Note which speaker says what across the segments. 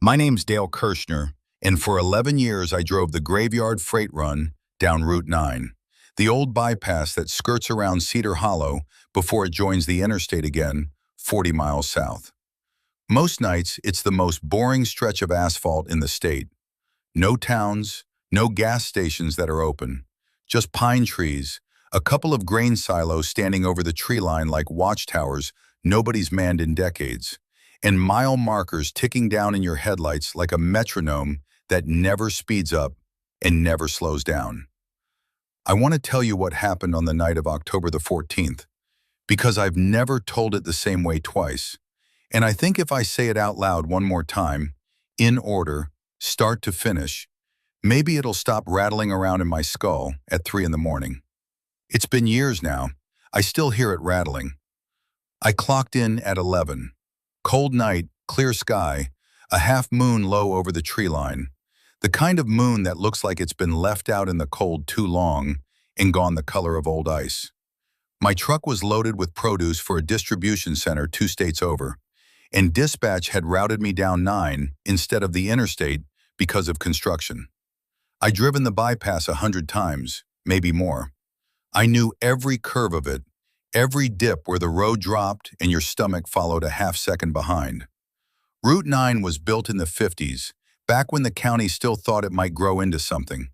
Speaker 1: My name's Dale Kirshner, and for 11 years I drove the graveyard freight run down Route 9, the old bypass that skirts around Cedar Hollow before it joins the interstate again, 40 miles south. Most nights, it's the most boring stretch of asphalt in the state. No towns, no gas stations that are open, just pine trees, a couple of grain silos standing over the tree line like watchtowers nobody's manned in decades, and mile markers ticking down in your headlights like a metronome that never speeds up and never slows down. I want to tell you what happened on the night of October the 14th, because I've never told it the same way twice. And I think if I say it out loud one more time, in order, start to finish, maybe it'll stop rattling around in my skull at 3 in the morning. It's been years now. I still hear it rattling. I clocked in at 11. Cold night, clear sky, a half moon low over the tree line. The kind of moon that looks like it's been left out in the cold too long and gone the color of old ice. My truck was loaded with produce for a distribution center 2 states over, and dispatch had routed me down 9 instead of the interstate because of construction. I'd driven the bypass 100 times, maybe more. I knew every curve of it, every dip where the road dropped and your stomach followed a half-second behind. Route 9 was built in the 50s, back when the county still thought it might grow into something.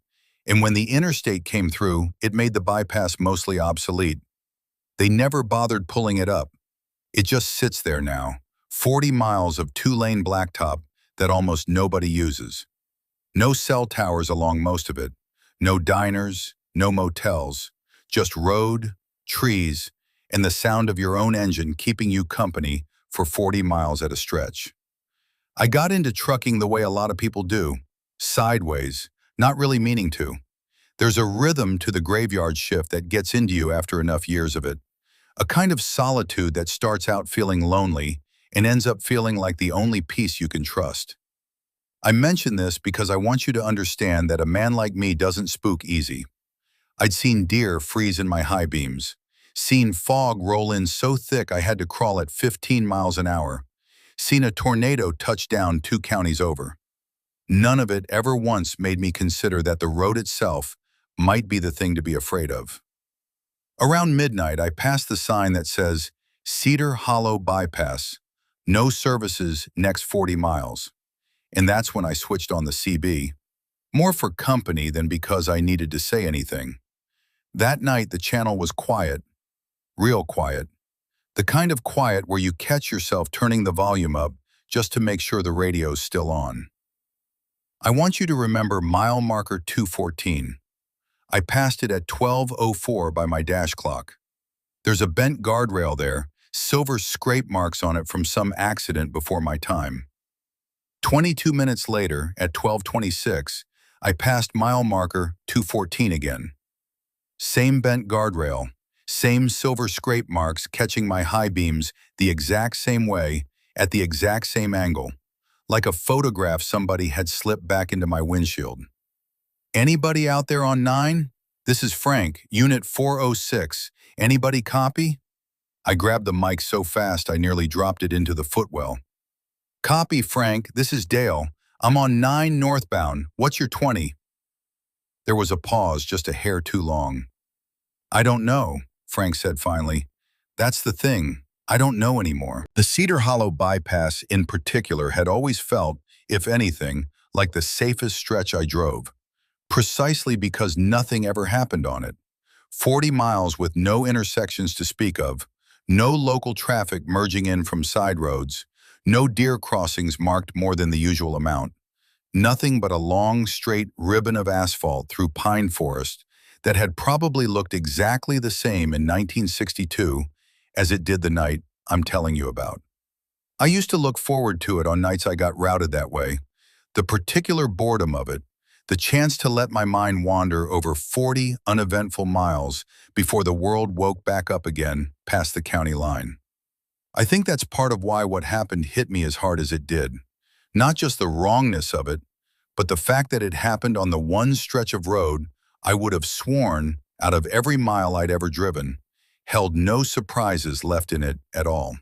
Speaker 1: And when the interstate came through, it made the bypass mostly obsolete. They never bothered pulling it up. It just sits there now, 40 miles of 2-lane blacktop that almost nobody uses. No cell towers along most of it, no diners, no motels, just road, trees, and the sound of your own engine keeping you company for 40 miles at a stretch. I got into trucking the way a lot of people do, sideways, not really meaning to. There's a rhythm to the graveyard shift that gets into you after enough years of it, a kind of solitude that starts out feeling lonely and ends up feeling like the only peace you can trust. I mention this because I want you to understand that a man like me doesn't spook easy. I'd seen deer freeze in my high beams, seen fog roll in so thick I had to crawl at 15 miles an hour, seen a tornado touch down 2 counties over. None of it ever once made me consider that the road itself might be the thing to be afraid of. Around midnight, I passed the sign that says, Cedar Hollow Bypass, no services next 40 miles. And that's when I switched on the CB, more for company than because I needed to say anything. That night, the channel was quiet, real quiet. The kind of quiet where you catch yourself turning the volume up just to make sure the radio's still on. I want you to remember mile marker 214. I passed it at 12:04 by my dash clock. There's a bent guardrail there, silver scrape marks on it from some accident before my time. 22 minutes later, at 12:26, I passed mile marker 214 again. Same bent guardrail, same silver scrape marks catching my high beams the exact same way, at the exact same angle, like a photograph somebody had slipped back into my windshield. Anybody out there on 9? This is Frank, Unit 406. Anybody copy? I grabbed the mic so fast I nearly dropped it into the footwell. Copy, Frank. This is Dale. I'm on 9 northbound. What's your 20? There was a pause just a hair too long. I don't know, Frank said finally. That's the thing. I don't know anymore. The Cedar Hollow bypass in particular had always felt, if anything, like the safest stretch I drove, precisely because nothing ever happened on it. 40 miles with no intersections to speak of, no local traffic merging in from side roads, no deer crossings marked more than the usual amount. Nothing but a long, straight ribbon of asphalt through pine forest that had probably looked exactly the same in 1962 as it did the night I'm telling you about. I used to look forward to it on nights I got routed that way. The particular boredom of it, the chance to let my mind wander over 40 uneventful miles before the world woke back up again past the county line. I think that's part of why what happened hit me as hard as it did. Not just the wrongness of it, but the fact that it happened on the one stretch of road I would have sworn, out of every mile I'd ever driven, held no surprises left in it at all.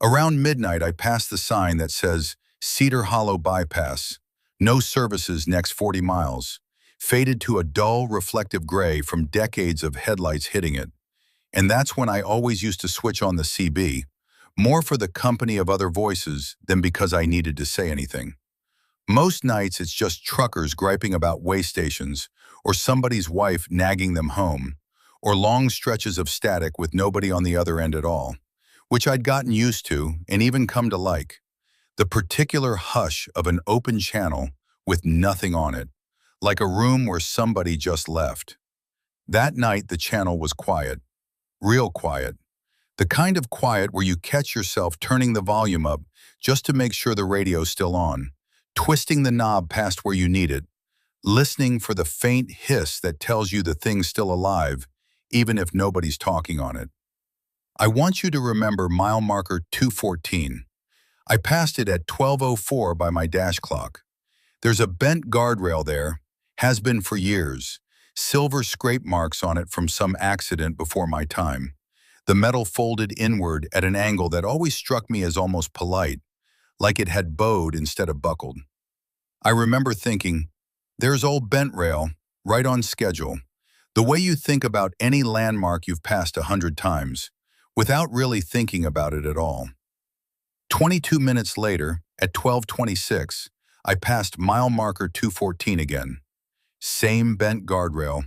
Speaker 1: Around midnight, I passed the sign that says, Cedar Hollow bypass. No services next 40 miles. Faded to a dull, reflective gray from decades of headlights hitting it. And that's when I always used to switch on the CB, more for the company of other voices than because I needed to say anything. Most nights it's just truckers griping about way stations, or somebody's wife nagging them home, or long stretches of static with nobody on the other end at all, which I'd gotten used to and even come to like. The particular hush of an open channel with nothing on it, like a room where somebody just left. That night the channel was quiet, real quiet. The kind of quiet where you catch yourself turning the volume up just to make sure the radio's still on, twisting the knob past where you need it, listening for the faint hiss that tells you the thing's still alive, even if nobody's talking on it. I want you to remember mile marker 214. I passed it at 12:04 by my dash clock. There's a bent guardrail there, has been for years, silver scrape marks on it from some accident before my time. The metal folded inward at an angle that always struck me as almost polite, like it had bowed instead of buckled. I remember thinking, there's old bent rail, right on schedule, the way you think about any landmark you've passed 100 times, without really thinking about it at all. 22 minutes later, at 12:26, I passed mile marker 214 again. Same bent guardrail,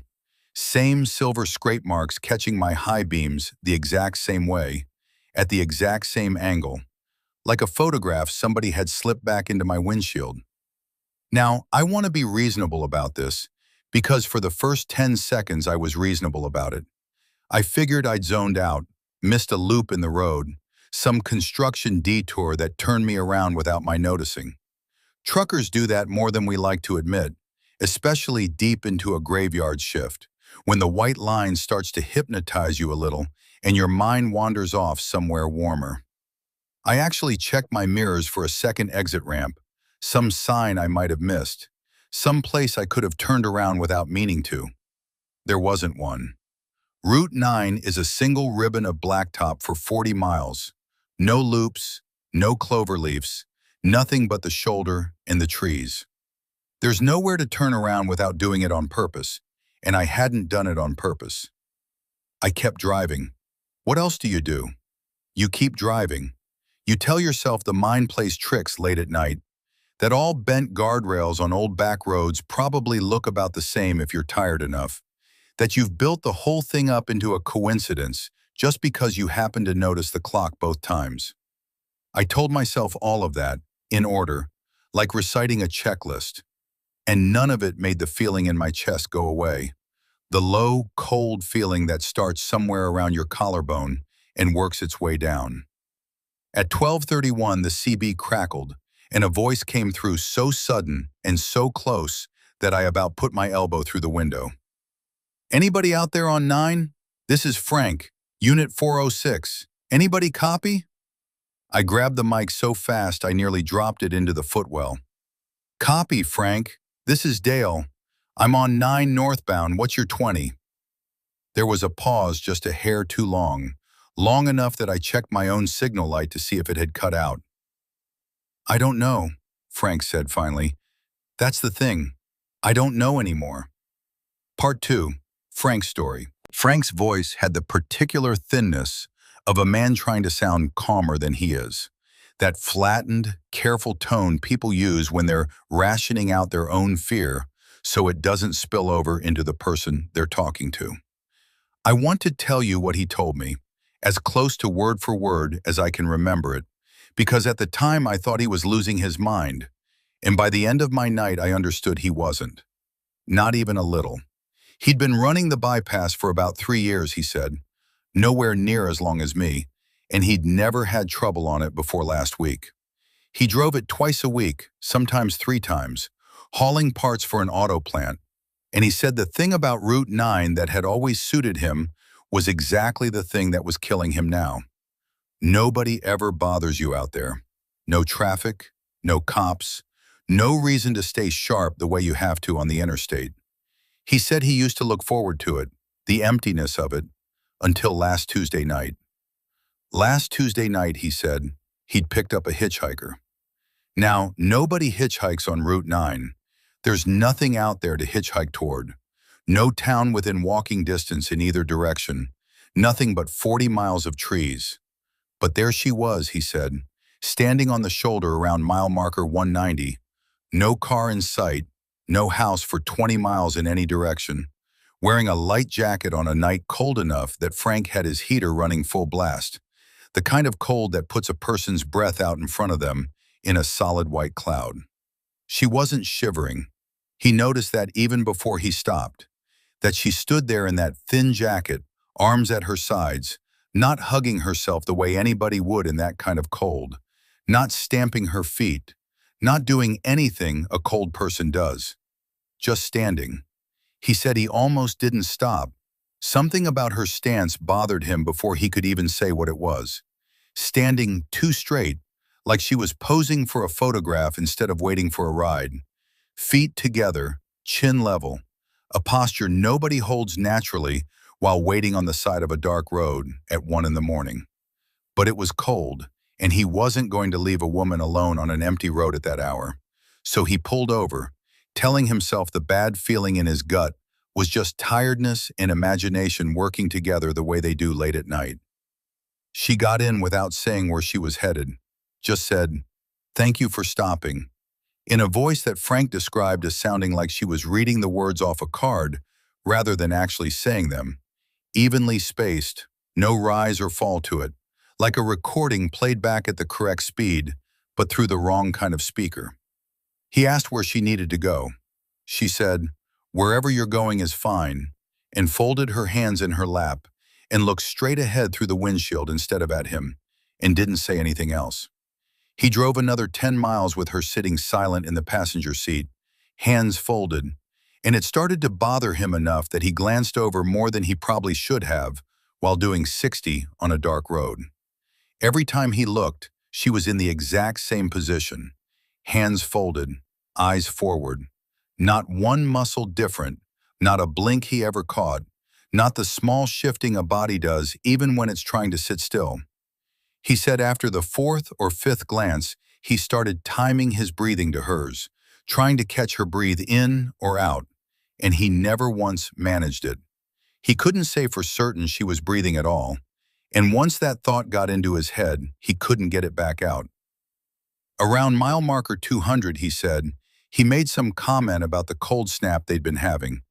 Speaker 1: same silver scrape marks catching my high beams the exact same way, at the exact same angle, like a photograph somebody had slipped back into my windshield. Now, I want to be reasonable about this, because for the first 10 seconds I was reasonable about it. I figured I'd zoned out, missed a loop in the road, some construction detour that turned me around without my noticing. Truckers do that more than we like to admit, especially deep into a graveyard shift, when the white line starts to hypnotize you a little and your mind wanders off somewhere warmer. I actually checked my mirrors for a second exit ramp, some sign I might have missed, some place I could have turned around without meaning to. There wasn't one. Route 9 is a single ribbon of blacktop for 40 miles. No loops, no clover leaves, nothing but the shoulder and the trees. There's nowhere to turn around without doing it on purpose, and I hadn't done it on purpose. I kept driving. What else do? You keep driving. You tell yourself the mind plays tricks late at night, that all bent guardrails on old back roads probably look about the same if you're tired enough, that you've built the whole thing up into a coincidence just because you happen to notice the clock both times. I told myself all of that, in order, like reciting a checklist, and none of it made the feeling in my chest go away. The low, cold feeling that starts somewhere around your collarbone and works its way down. At 12:31, the CB crackled, and a voice came through so sudden and so close that I about put my elbow through the window. Anybody out there on 9? This is Frank, Unit 406. Anybody copy? I grabbed the mic so fast I nearly dropped it into the footwell. Copy, Frank. This is Dale. I'm on 9 northbound. What's your 20? There was a pause just a hair too long, long enough that I checked my own signal light to see if it had cut out. I don't know, Frank said finally. That's the thing. I don't know anymore. Part 2. Frank's story. Frank's voice had the particular thinness of a man trying to sound calmer than he is. That flattened, careful tone people use when they're rationing out their own fear so it doesn't spill over into the person they're talking to. I want to tell you what he told me, as close to word for word as I can remember it, because at the time I thought he was losing his mind, and by the end of my night I understood he wasn't. Not even a little. He'd been running the bypass for about 3 years, he said, nowhere near as long as me, and he'd never had trouble on it before last week. He drove it twice a week, sometimes 3 times, hauling parts for an auto plant, and he said the thing about Route 9 that had always suited him was exactly the thing that was killing him now. Nobody ever bothers you out there. No traffic, no cops, no reason to stay sharp the way you have to on the interstate. He said he used to look forward to it, the emptiness of it, until last Tuesday night. Last Tuesday night, he said, he'd picked up a hitchhiker. Now, nobody hitchhikes on Route 9. There's nothing out there to hitchhike toward. No town within walking distance in either direction. Nothing but 40 miles of trees. But there she was, he said, standing on the shoulder around mile marker 190. No car in sight, no house for 20 miles in any direction. Wearing a light jacket on a night cold enough that Frank had his heater running full blast. The kind of cold that puts a person's breath out in front of them in a solid white cloud. She wasn't shivering. He noticed that even before he stopped. That she stood there in that thin jacket, arms at her sides, not hugging herself the way anybody would in that kind of cold, not stamping her feet, not doing anything a cold person does, just standing. He said he almost didn't stop. Something about her stance bothered him before he could even say what it was. Standing too straight, like she was posing for a photograph instead of waiting for a ride. Feet together, chin level, a posture nobody holds naturally while waiting on the side of a dark road at 1 in the morning. But it was cold, and he wasn't going to leave a woman alone on an empty road at that hour. So he pulled over, telling himself the bad feeling in his gut was just tiredness and imagination working together the way they do late at night. She got in without saying where she was headed, just said, "Thank you for stopping," in a voice that Frank described as sounding like she was reading the words off a card rather than actually saying them. Evenly spaced, no rise or fall to it, like a recording played back at the correct speed, but through the wrong kind of speaker. He asked where she needed to go. She said, "Wherever you're going is fine," and folded her hands in her lap and looked straight ahead through the windshield instead of at him, and didn't say anything else. He drove another 10 miles with her sitting silent in the passenger seat, hands folded, and it started to bother him enough that he glanced over more than he probably should have while doing 60 on a dark road. Every time he looked, she was in the exact same position, hands folded, eyes forward. Not one muscle different, not a blink he ever caught, not the small shifting a body does even when it's trying to sit still. He said after the fourth or fifth glance, he started timing his breathing to hers, trying to catch her breathe in or out, and he never once managed it. He couldn't say for certain she was breathing at all, and once that thought got into his head, he couldn't get it back out. Around mile marker 200, he said, he made some comment about the cold snap they'd been having.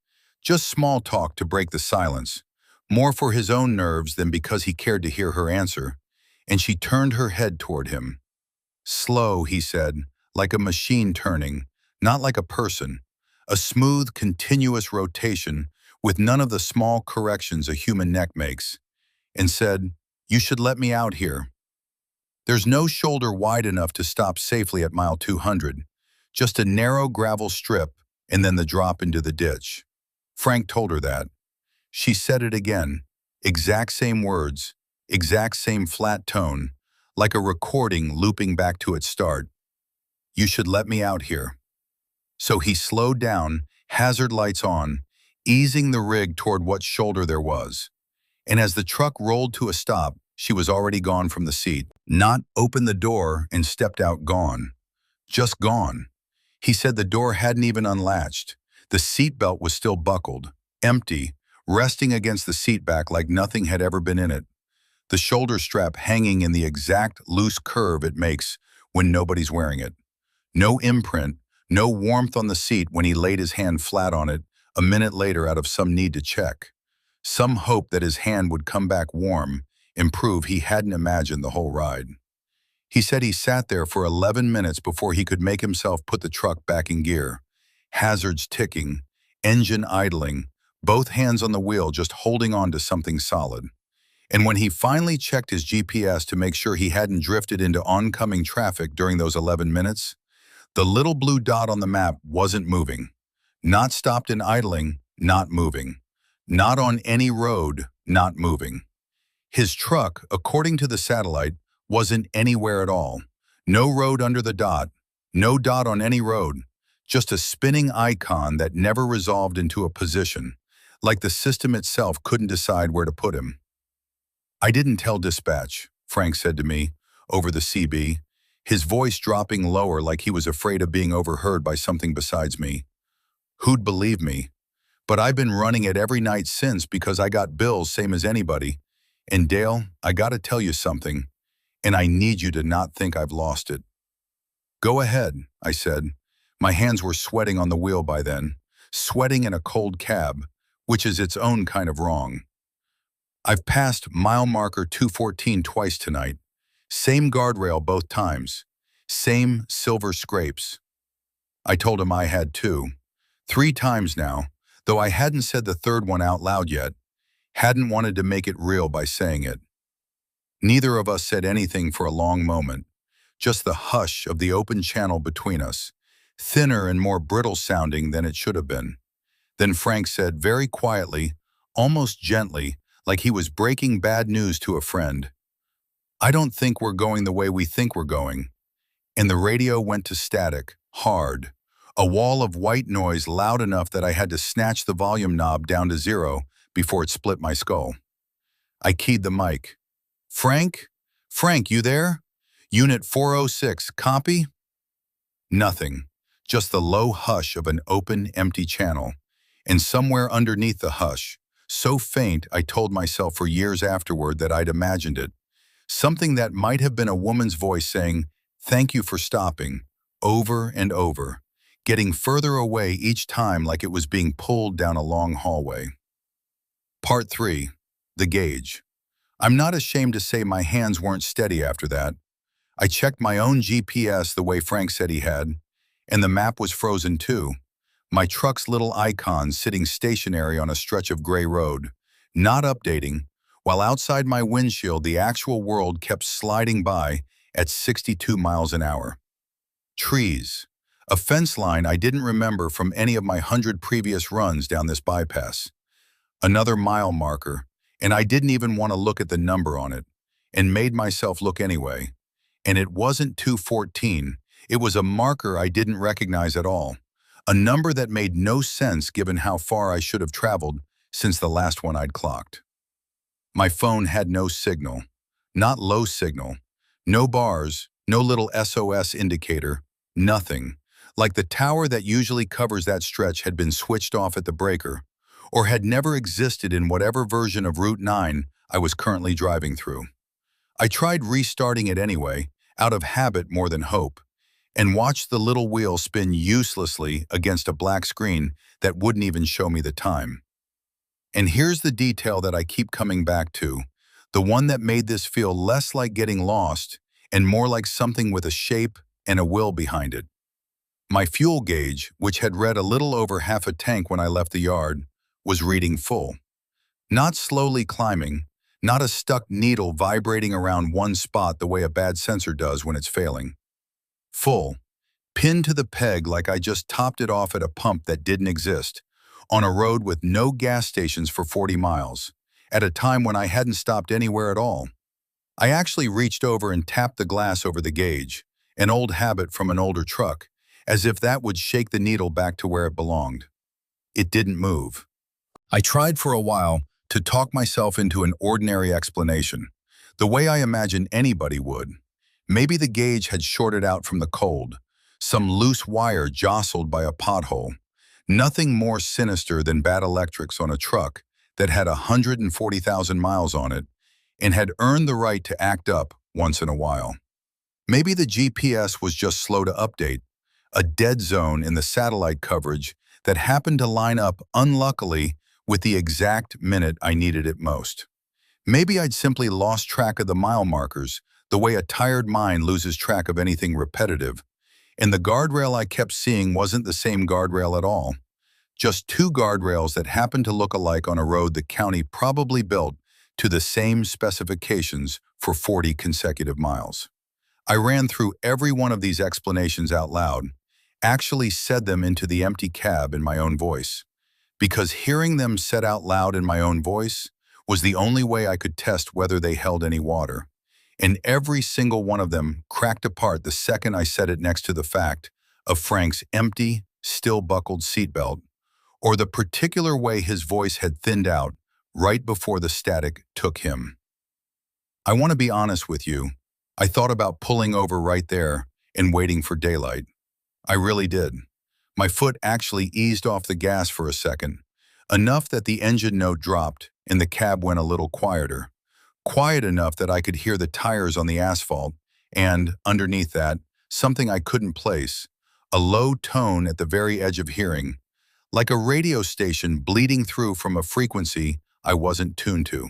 Speaker 1: Just small talk to break the silence, more for his own nerves than because he cared to hear her answer, and she turned her head toward him. Slow, he said, like a machine turning, not like a person. A smooth, continuous rotation with none of the small corrections a human neck makes, and said, "You should let me out here." There's no shoulder wide enough to stop safely at mile 200, just a narrow gravel strip and then the drop into the ditch. Frank told her that. She said it again, exact same words, exact same flat tone, like a recording looping back to its start. "You should let me out here." So he slowed down, hazard lights on, easing the rig toward what shoulder there was. And as the truck rolled to a stop, she was already gone from the seat. Not opened the door and stepped out gone. Just gone. He said the door hadn't even unlatched. The seatbelt was still buckled, empty, resting against the seat back like nothing had ever been in it. The shoulder strap hanging in the exact loose curve it makes when nobody's wearing it. No imprint, no warmth on the seat when he laid his hand flat on it a minute later out of some need to check. Some hope that his hand would come back warm and prove he hadn't imagined the whole ride. He said he sat there for 11 minutes before he could make himself put the truck back in gear. Hazards ticking, engine idling, both hands on the wheel just holding on to something solid. And when he finally checked his GPS to make sure he hadn't drifted into oncoming traffic during those 11 minutes, the little blue dot on the map wasn't moving. Not stopped in idling, not moving. Not on any road, not moving. His truck, according to the satellite, wasn't anywhere at all. No road under the dot, no dot on any road, just a spinning icon that never resolved into a position, like the system itself couldn't decide where to put him. "I didn't tell dispatch," Frank said to me, over the CB. his voice dropping lower like he was afraid of being overheard by something besides me. Who'd believe me? But I've been running it every night since because I got bills same as anybody. And Dale, I gotta tell you something, and I need you to not think I've lost it. Go ahead, I said. My hands were sweating on the wheel by then, sweating in a cold cab, which is its own kind of wrong. I've passed mile marker 214 twice tonight. Same guardrail both times. Same silver scrapes. I told him I had too. 3 times now, though I hadn't said the third one out loud yet. Hadn't wanted to make it real by saying it. Neither of us said anything for a long moment. Just the hush of the open channel between us, thinner and more brittle sounding than it should have been. Then Frank said very quietly, almost gently, like he was breaking bad news to a friend, "I don't think we're going the way we think we're going." And the radio went to static, hard, a wall of white noise loud enough that I had to snatch the volume knob down to 0 before it split my skull. I keyed the mic. "Frank? Frank, you there? Unit 406, copy?" Nothing, just the low hush of an open, empty channel. And somewhere underneath the hush, so faint I told myself for years afterward that I'd imagined it, something that might have been a woman's voice saying, "Thank you for stopping," over and over, getting further away each time like it was being pulled down a long hallway. Part 3. The gauge. I'm not ashamed to say my hands weren't steady after that. I checked my own GPS the way Frank said he had, and the map was frozen too. My truck's little icon sitting stationary on a stretch of gray road, not updating, while outside my windshield the actual world kept sliding by at 62 miles an hour. Trees. A fence line I didn't remember from any of my 100 previous runs down this bypass. Another mile marker, and I didn't even want to look at the number on it, and made myself look anyway. And it wasn't 214, it was a marker I didn't recognize at all. A number that made no sense given how far I should have traveled since the last one I'd clocked. My phone had no signal, not low signal, no bars, no little SOS indicator, nothing. Like the tower that usually covers that stretch had been switched off at the breaker, or had never existed in whatever version of Route 9 I was currently driving through. I tried restarting it anyway, out of habit more than hope, and watched the little wheel spin uselessly against a black screen that wouldn't even show me the time. And here's the detail that I keep coming back to, the one that made this feel less like getting lost and more like something with a shape and a will behind it. My fuel gauge, which had read a little over half a tank when I left the yard, was reading full. Not slowly climbing, not a stuck needle vibrating around one spot the way a bad sensor does when it's failing. Full, pinned to the peg like I just topped it off at a pump that didn't exist, on a road with no gas stations for 40 miles, at a time when I hadn't stopped anywhere at all. I actually reached over and tapped the glass over the gauge, an old habit from an older truck, as if that would shake the needle back to where it belonged. It didn't move. I tried for a while to talk myself into an ordinary explanation, the way I imagine anybody would. Maybe the gauge had shorted out from the cold, some loose wire jostled by a pothole. Nothing more sinister than bad electrics on a truck that had 140,000 miles on it and had earned the right to act up once in a while. Maybe the GPS was just slow to update, a dead zone in the satellite coverage that happened to line up unluckily with the exact minute I needed it most. Maybe I'd simply lost track of the mile markers, the way a tired mind loses track of anything repetitive, and the guardrail I kept seeing wasn't the same guardrail at all. Just 2 guardrails that happened to look alike on a road the county probably built to the same specifications for 40 consecutive miles. I ran through every one of these explanations out loud, actually said them into the empty cab in my own voice, because hearing them said out loud in my own voice was the only way I could test whether they held any water. And every single one of them cracked apart the second I said it next to the fact of Frank's empty, still buckled seatbelt, or the particular way his voice had thinned out right before the static took him. I want to be honest with you. I thought about pulling over right there and waiting for daylight. I really did. My foot actually eased off the gas for a second, enough that the engine note dropped and the cab went a little quieter. Quiet enough that I could hear the tires on the asphalt, and, underneath that, something I couldn't place, a low tone at the very edge of hearing, like a radio station bleeding through from a frequency I wasn't tuned to.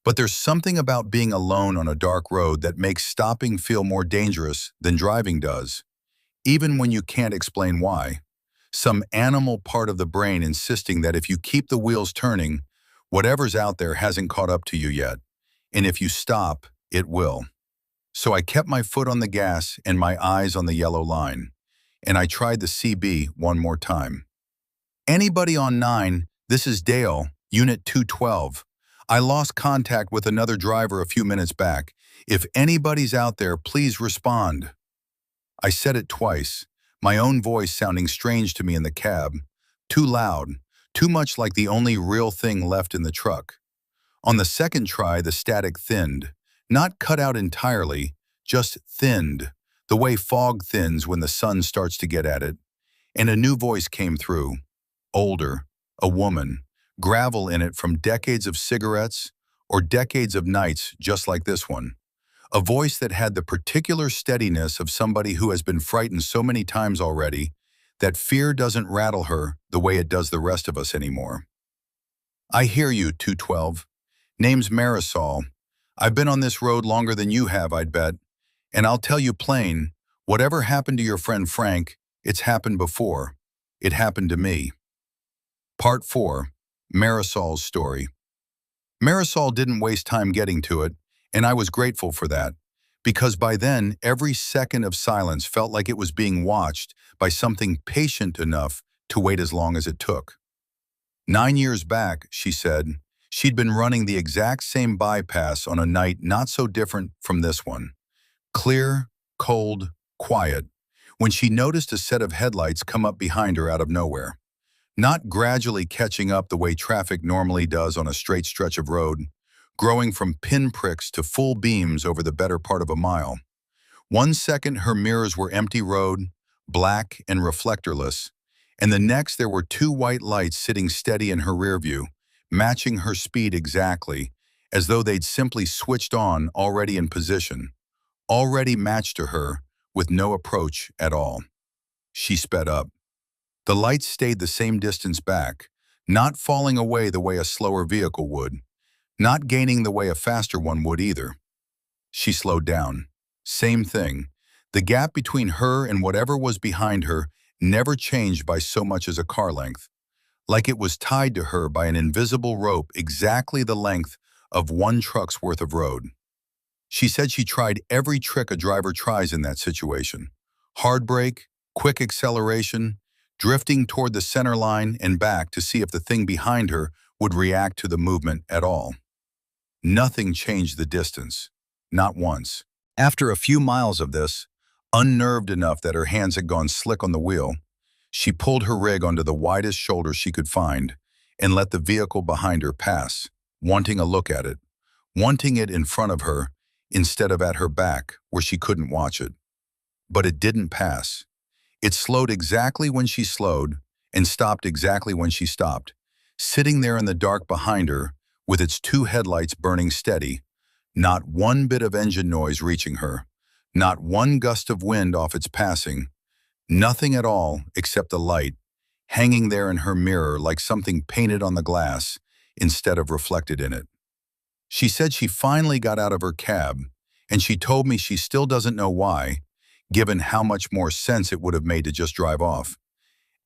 Speaker 1: But there's something about being alone on a dark road that makes stopping feel more dangerous than driving does, even when you can't explain why. Some animal part of the brain insisting that if you keep the wheels turning, whatever's out there hasn't caught up to you yet, and if you stop, it will. So I kept my foot on the gas and my eyes on the yellow line, and I tried the CB one more time. Anybody on 9, this is Dale, Unit 212. I lost contact with another driver a few minutes back. If anybody's out there, please respond. I said it twice, my own voice sounding strange to me in the cab. Too loud, too much like the only real thing left in the truck. On the second try, the static thinned. Not cut out entirely, just thinned, the way fog thins when the sun starts to get at it. And a new voice came through. Older, a woman, gravel in it from decades of cigarettes or decades of nights just like this one. A voice that had the particular steadiness of somebody who has been frightened so many times already that fear doesn't rattle her the way it does the rest of us anymore. I hear you, 212. Name's Marisol. I've been on this road longer than you have, I'd bet. And I'll tell you plain, whatever happened to your friend Frank, it's happened before. It happened to me. Part 4. Marisol's story. Marisol didn't waste time getting to it, and I was grateful for that, because by then every second of silence felt like it was being watched by something patient enough to wait as long as it took. 9 years back, she said, she'd been running the exact same bypass on a night not so different from this one. Clear, cold, quiet, when she noticed a set of headlights come up behind her out of nowhere. Not gradually catching up the way traffic normally does on a straight stretch of road, growing from pinpricks to full beams over the better part of a mile. 1 second her mirrors were empty road, black and reflectorless, and the next there were 2 white lights sitting steady in her rear view, matching her speed exactly, as though they'd simply switched on already in position, already matched to her, with no approach at all. She sped up. The lights stayed the same distance back, not falling away the way a slower vehicle would, not gaining the way a faster one would either. She slowed down. Same thing. The gap between her and whatever was behind her never changed by so much as a car length, like it was tied to her by an invisible rope exactly the length of 1 truck's worth of road. She said she tried every trick a driver tries in that situation. Hard brake, quick acceleration, drifting toward the center line and back to see if the thing behind her would react to the movement at all. Nothing changed the distance, not once. After a few miles of this, unnerved enough that her hands had gone slick on the wheel, she pulled her rig onto the widest shoulder she could find and let the vehicle behind her pass, wanting a look at it, wanting it in front of her instead of at her back where she couldn't watch it. But it didn't pass. It slowed exactly when she slowed and stopped exactly when she stopped, sitting there in the dark behind her with its 2 headlights burning steady, not one bit of engine noise reaching her, not one gust of wind off its passing, nothing at all except the light, hanging there in her mirror like something painted on the glass instead of reflected in it. She said she finally got out of her cab, and she told me she still doesn't know why, given how much more sense it would have made to just drive off,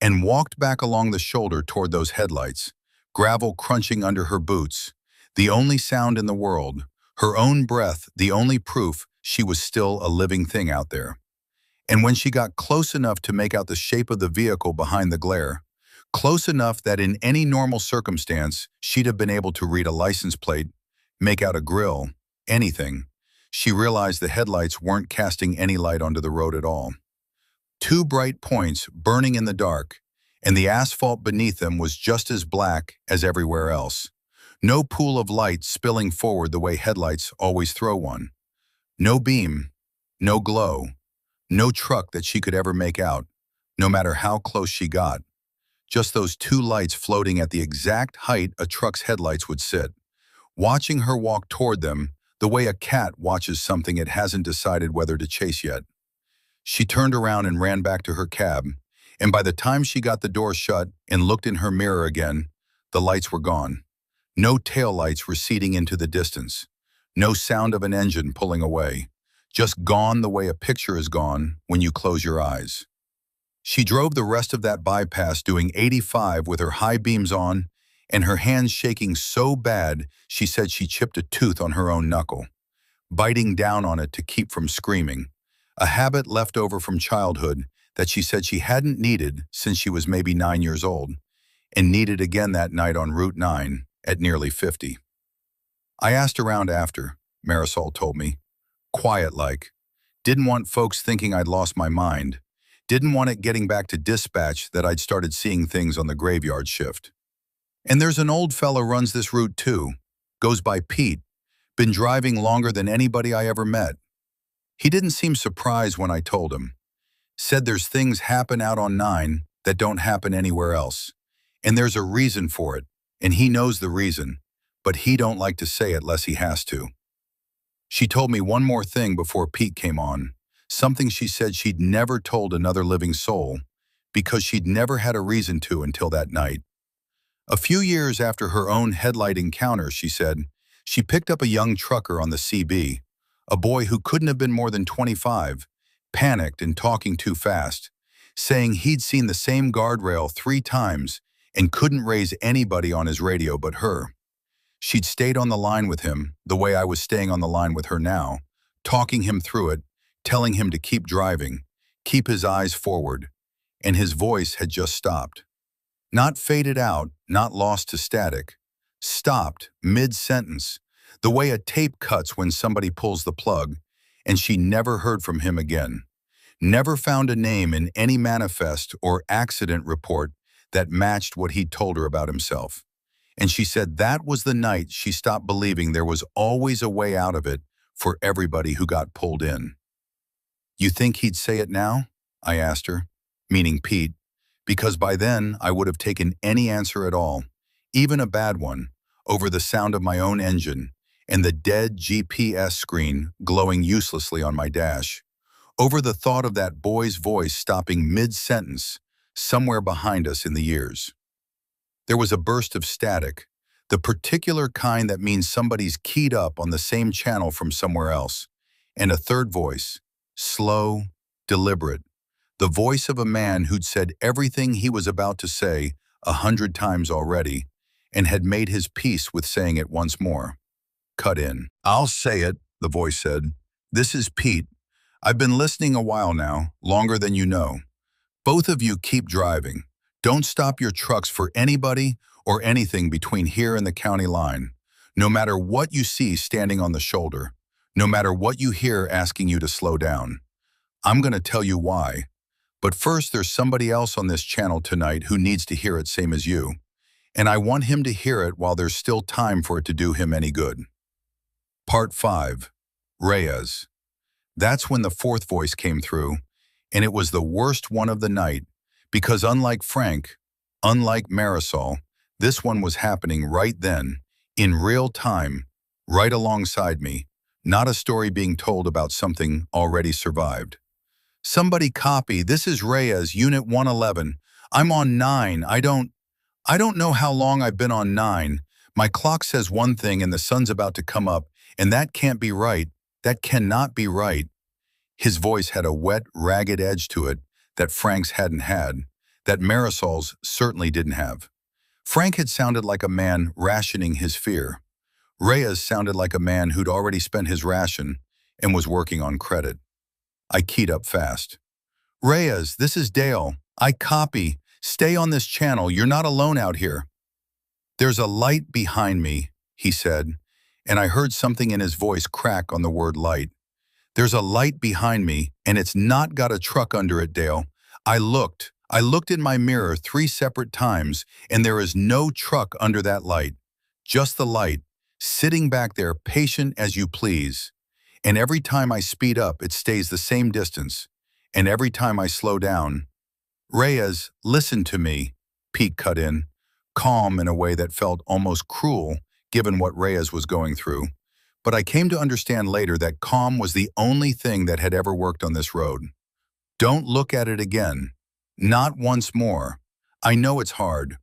Speaker 1: and walked back along the shoulder toward those headlights, gravel crunching under her boots, the only sound in the world, her own breath the only proof she was still a living thing out there. And when she got close enough to make out the shape of the vehicle behind the glare, close enough that in any normal circumstance she'd have been able to read a license plate, make out a grill, anything, she realized the headlights weren't casting any light onto the road at all. 2 bright points burning in the dark, and the asphalt beneath them was just as black as everywhere else. No pool of light spilling forward the way headlights always throw one. No beam, no glow, no truck that she could ever make out, no matter how close she got. Just those two lights floating at the exact height a truck's headlights would sit. Watching her walk toward them, the way a cat watches something it hasn't decided whether to chase yet. She turned around and ran back to her cab, and by the time she got the door shut and looked in her mirror again, the lights were gone. No taillights receding into the distance. No sound of an engine pulling away. Just gone the way a picture is gone when you close your eyes. She drove the rest of that bypass doing 85 with her high beams on and her hands shaking so bad she said she chipped a tooth on her own knuckle, biting down on it to keep from screaming, a habit left over from childhood that she said she hadn't needed since she was maybe 9 years old, and needed again that night on Route 9 at nearly 50. I asked around after, Marisol told me, quiet-like. Didn't want folks thinking I'd lost my mind. Didn't want it getting back to dispatch that I'd started seeing things on the graveyard shift. And there's an old fella runs this route too. Goes by Pete. Been driving longer than anybody I ever met. He didn't seem surprised when I told him. Said there's things happen out on 9 that don't happen anywhere else. And there's a reason for it, and he knows the reason, but he don't like to say it less he has to. She told me one more thing before Pete came on, something she said she'd never told another living soul, because she'd never had a reason to until that night. A few years after her own headlight encounter, she said, she picked up a young trucker on the CB, a boy who couldn't have been more than 25, panicked and talking too fast, saying he'd seen the same guardrail 3 times and couldn't raise anybody on his radio but her. She'd stayed on the line with him, the way I was staying on the line with her now, talking him through it, telling him to keep driving, keep his eyes forward, and his voice had just stopped. Not faded out, not lost to static. Stopped, mid-sentence, the way a tape cuts when somebody pulls the plug, and she never heard from him again. Never found a name in any manifest or accident report that matched what he'd told her about himself. And she said that was the night she stopped believing there was always a way out of it for everybody who got pulled in. You think he'd say it now? I asked her, meaning Pete, because by then I would have taken any answer at all, even a bad one, over the sound of my own engine and the dead GPS screen glowing uselessly on my dash, over the thought of that boy's voice stopping mid-sentence somewhere behind us in the years. There was a burst of static, the particular kind that means somebody's keyed up on the same channel from somewhere else, and a third voice, slow, deliberate, the voice of a man who'd said everything he was about to say 100 times already and had made his peace with saying it once more. Cut in. I'll say it, the voice said. This is Pete. I've been listening a while now, longer than you know. Both of you keep driving. Don't stop your trucks for anybody or anything between here and the county line, no matter what you see standing on the shoulder, no matter what you hear asking you to slow down. I'm going to tell you why. But first, there's somebody else on this channel tonight who needs to hear it same as you. And I want him to hear it while there's still time for it to do him any good. Part 5. A.R.E.A. That's when the fourth voice came through, and it was the worst one of the night, because unlike Frank, unlike Marisol, this one was happening right then, in real time, right alongside me, not a story being told about something already survived. Somebody copy, this is A.R.E.A.'s Unit 111. I'm on 9. I don't know how long I've been on 9. My clock says one thing and the sun's about to come up, and that can't be right. That cannot be right. His voice had a wet, ragged edge to it that Frank's hadn't had, that Marisol's certainly didn't have. Frank had sounded like a man rationing his fear. A.R.E.A.'s sounded like a man who'd already spent his ration and was working on credit. I keyed up fast. A.R.E.A.'s, this is Dale. I copy. Stay on this channel. You're not alone out here. There's a light behind me, he said, and I heard something in his voice crack on the word light. There's a light behind me, and it's not got a truck under it, Dale. I looked in my mirror 3 separate times, and there is no truck under that light. Just the light, sitting back there patient as you please. And every time I speed up, it stays the same distance. And every time I slow down, Reyes, listen to me, Pete cut in, calm in a way that felt almost cruel given what Reyes was going through. But I came to understand later that calm was the only thing that had ever worked on this road. Don't look at it again. Not once more. I know it's hard.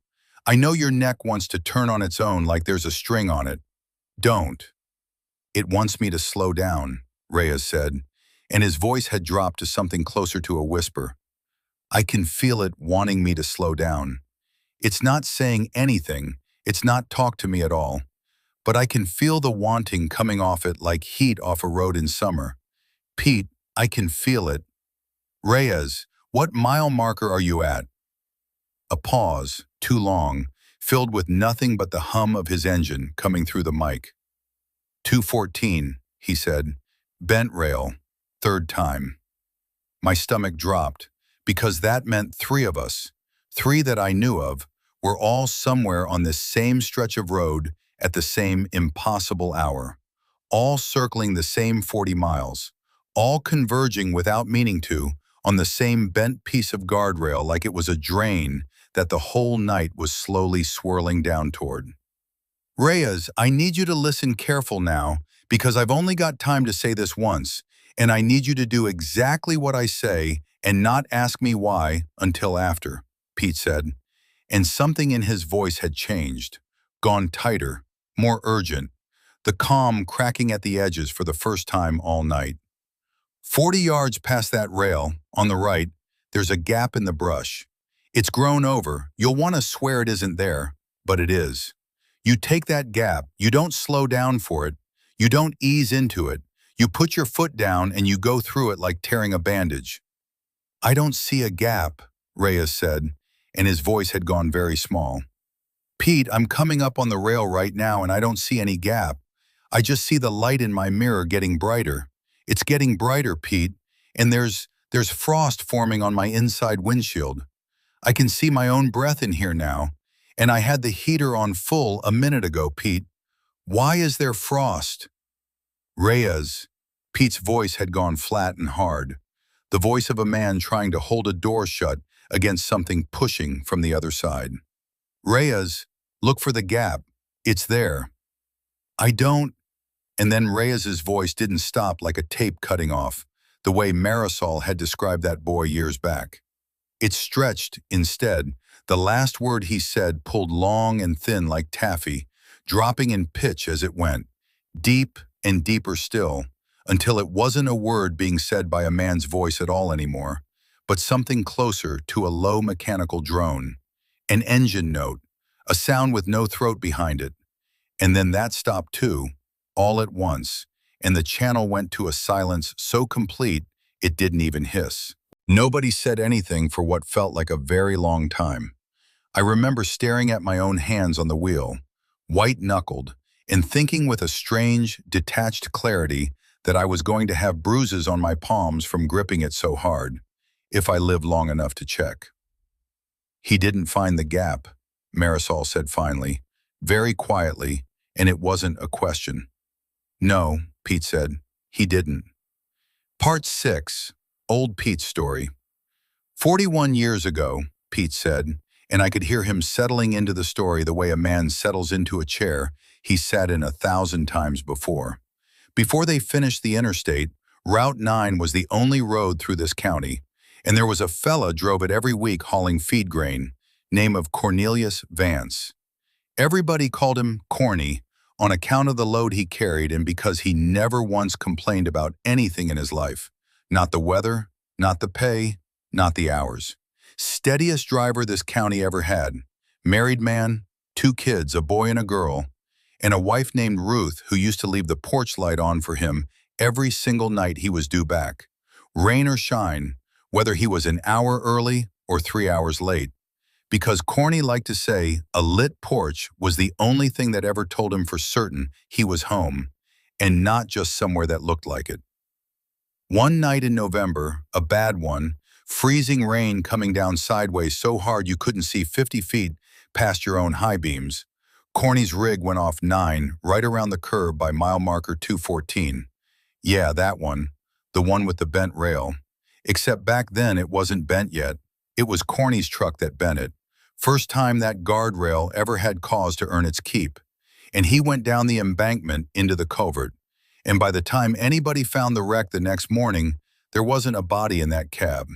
Speaker 1: I know your neck wants to turn on its own like there's a string on it. Don't. It wants me to slow down, Reyes said, and his voice had dropped to something closer to a whisper. I can feel it wanting me to slow down. It's not saying anything, it's not talk to me at all, but I can feel the wanting coming off it like heat off a road in summer. Pete, I can feel it. Reyes, what mile marker are you at? A pause, too long, filled with nothing but the hum of his engine coming through the mic. 214, he said. Bent rail, third time. My stomach dropped, because that meant three of us, three that I knew of, were all somewhere on this same stretch of road at the same impossible hour, all circling the same 40 miles, all converging without meaning to on the same bent piece of guardrail like it was a drain that the whole night was slowly swirling down toward. Reyes, I need you to listen careful now, because I've only got time to say this once, and I need you to do exactly what I say and not ask me why until after, Pete said. And something in his voice had changed, gone tighter, more urgent, the calm cracking at the edges for the first time all night. 40 yards past that rail, on the right, there's a gap in the brush. It's grown over. You'll want to swear it isn't there, but it is. You take that gap, you don't slow down for it, you don't ease into it, you put your foot down and you go through it like tearing a bandage. I don't see a gap, Reyes said, and his voice had gone very small. Pete, I'm coming up on the rail right now and I don't see any gap. I just see the light in my mirror getting brighter. It's getting brighter, Pete, and there's frost forming on my inside windshield. I can see my own breath in here now, and I had the heater on full a minute ago, Pete. Why is there frost? Reyes. Pete's voice had gone flat and hard, the voice of a man trying to hold a door shut against something pushing from the other side. Reyes, look for the gap. It's there. I don't. And then Reyes's voice didn't stop like a tape cutting off, the way Marisol had described that boy years back. It stretched, instead, the last word he said pulled long and thin like taffy, dropping in pitch as it went, deep and deeper still, until it wasn't a word being said by a man's voice at all anymore, but something closer to a low mechanical drone, an engine note, a sound with no throat behind it. And then that stopped too, all at once, and the channel went to a silence so complete it didn't even hiss. Nobody said anything for what felt like a very long time. I remember staring at my own hands on the wheel, white-knuckled, and thinking with a strange, detached clarity that I was going to have bruises on my palms from gripping it so hard, if I lived long enough to check. He didn't find the gap, Marisol said finally, very quietly, and it wasn't a question. No, Pete said, he didn't. Part 6. Old Pete's story. 41 years ago, Pete said, and I could hear him settling into the story the way a man settles into a chair he sat in 1,000 times before. Before they finished the interstate, Route 9 was the only road through this county, and there was a fella drove it every week hauling feed grain, name of Cornelius Vance. Everybody called him Corny on account of the load he carried and because he never once complained about anything in his life. Not the weather, not the pay, not the hours. Steadiest driver this county ever had. Married man, 2 kids, a boy and a girl, and a wife named Ruth who used to leave the porch light on for him every single night he was due back. Rain or shine, whether he was an hour early or 3 hours late. Because Corny liked to say a lit porch was the only thing that ever told him for certain he was home, and not just somewhere that looked like it. One night in November, a bad one, freezing rain coming down sideways so hard you couldn't see 50 feet past your own high beams, Corny's rig went off 9 right around the curb by mile marker 214. Yeah, that one. The one with the bent rail. Except back then it wasn't bent yet. It was Corny's truck that bent it. First time that guardrail ever had cause to earn its keep. And he went down the embankment into the culvert. And by the time anybody found the wreck the next morning, there wasn't a body in that cab.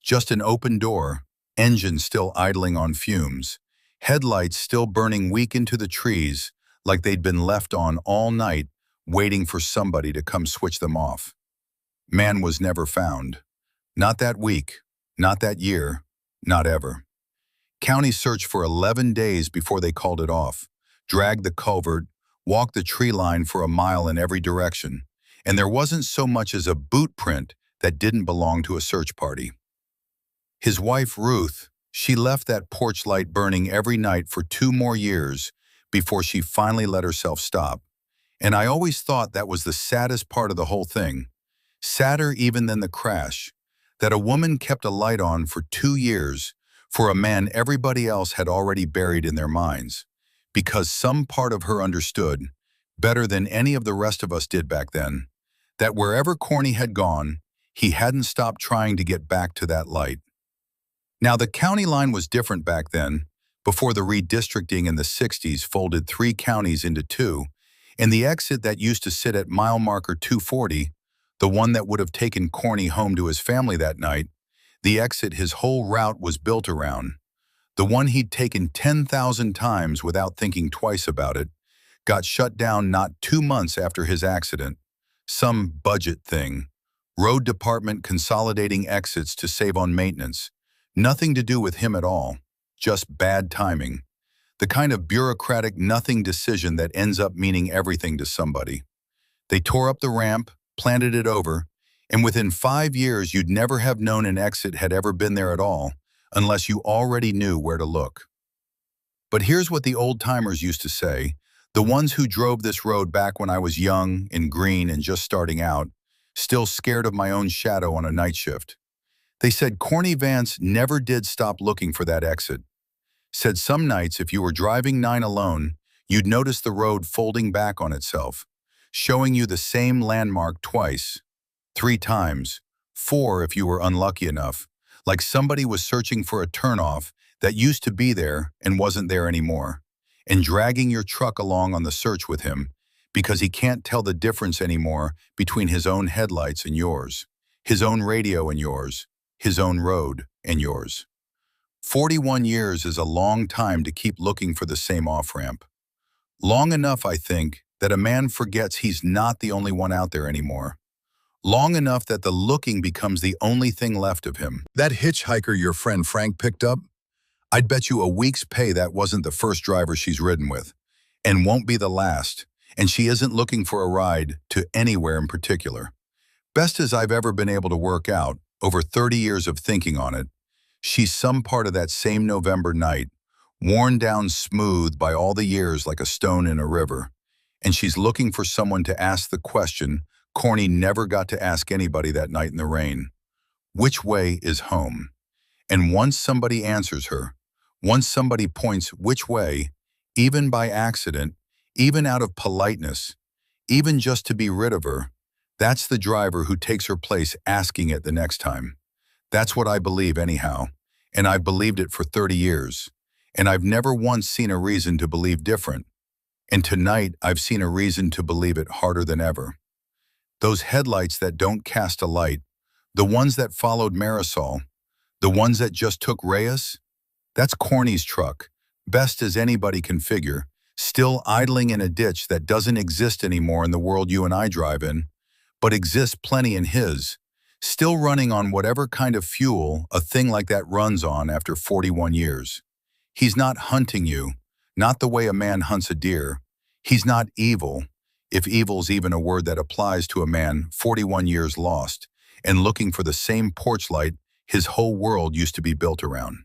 Speaker 1: Just an open door, engine still idling on fumes, headlights still burning weak into the trees like they'd been left on all night, waiting for somebody to come switch them off. Man was never found. Not that week, not that year, not ever. County searched for 11 days before they called it off, dragged the culvert, walked the tree line for a mile in every direction, and there wasn't so much as a boot print that didn't belong to a search party. His wife, Ruth, she left that porch light burning every night for 2 more years before she finally let herself stop. And I always thought that was the saddest part of the whole thing, sadder even than the crash, that a woman kept a light on for 2 years for a man everybody else had already buried in their minds, because some part of her understood, better than any of the rest of us did back then, that wherever Corny had gone, he hadn't stopped trying to get back to that light. Now, the county line was different back then, before the redistricting in the 60s folded 3 counties into 2, and the exit that used to sit at mile marker 240, the one that would have taken Corny home to his family that night, the exit his whole route was built around, the one he'd taken 10,000 times without thinking twice about it, got shut down not 2 months after his accident. Some budget thing. Road department consolidating exits to save on maintenance. Nothing to do with him at all. Just bad timing. The kind of bureaucratic nothing decision that ends up meaning everything to somebody. They tore up the ramp, planted it over, and within 5 years you'd never have known an exit had ever been there at all, unless you already knew where to look. But here's what the old-timers used to say, the ones who drove this road back when I was young and green and just starting out, still scared of my own shadow on a night shift. They said Corny Vance never did stop looking for that exit. Said some nights if you were driving 9 alone, you'd notice the road folding back on itself, showing you the same landmark twice, 3 times, 4 if you were unlucky enough, like somebody was searching for a turnoff that used to be there and wasn't there anymore, and dragging your truck along on the search with him because he can't tell the difference anymore between his own headlights and yours, his own radio and yours, his own road and yours. 41 years is a long time to keep looking for the same off-ramp. Long enough, I think, that a man forgets he's not the only one out there anymore. Long enough that the looking becomes the only thing left of him. That hitchhiker your friend Frank picked up? I'd bet you a week's pay that wasn't the first driver she's ridden with, and won't be the last, and she isn't looking for a ride to anywhere in particular. Best as I've ever been able to work out, over 30 years of thinking on it, she's some part of that same November night, worn down smooth by all the years like a stone in a river, and she's looking for someone to ask the question Corny never got to ask anybody that night in the rain. Which way is home? And once somebody answers her, once somebody points which way, even by accident, even out of politeness, even just to be rid of her, that's the driver who takes her place asking it the next time. That's what I believe anyhow, and I've believed it for 30 years, and I've never once seen a reason to believe different. And tonight I've seen a reason to believe it harder than ever. Those headlights that don't cast a light, the ones that followed Marisol, the ones that just took Reyes, that's Corny's truck, best as anybody can figure, still idling in a ditch that doesn't exist anymore in the world you and I drive in, but exists plenty in his, still running on whatever kind of fuel a thing like that runs on after 41 years. He's not hunting you, not the way a man hunts a deer. He's not evil, if evil's even a word that applies to a man 41 years lost and looking for the same porch light his whole world used to be built around.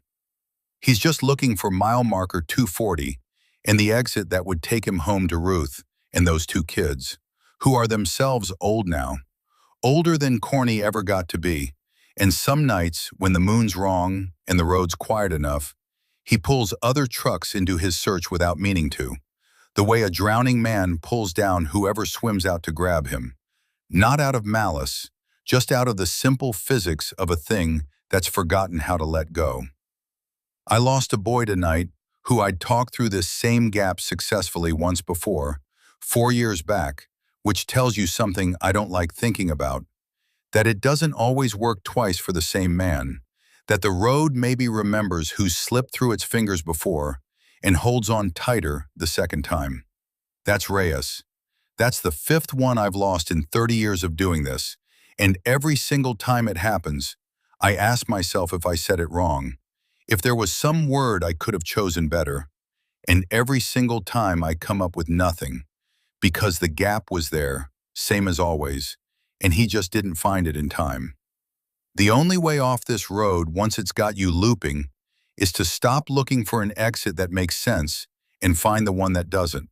Speaker 1: He's just looking for mile marker 240 and the exit that would take him home to Ruth and those 2 kids, who are themselves old now, older than Corny ever got to be, and some nights when the moon's wrong and the road's quiet enough, he pulls other trucks into his search without meaning to, the way a drowning man pulls down whoever swims out to grab him, Not out of malice, just out of the simple physics of a thing that's forgotten how to let go. I lost a boy tonight who I'd talked through this same gap successfully once before, 4 years back, which tells you something I don't like thinking about, that it doesn't always work twice for the same man, that the road maybe remembers who's slipped through its fingers before and holds on tighter the second time. That's Reyes. That's the fifth one I've lost in 30 years of doing this, and every single time it happens, I ask myself if I said it wrong, if there was some word I could have chosen better, and every single time I come up with nothing, because the gap was there, same as always, and he just didn't find it in time. The only way off this road once it's got you looping is to stop looking for an exit that makes sense and find the one that doesn't.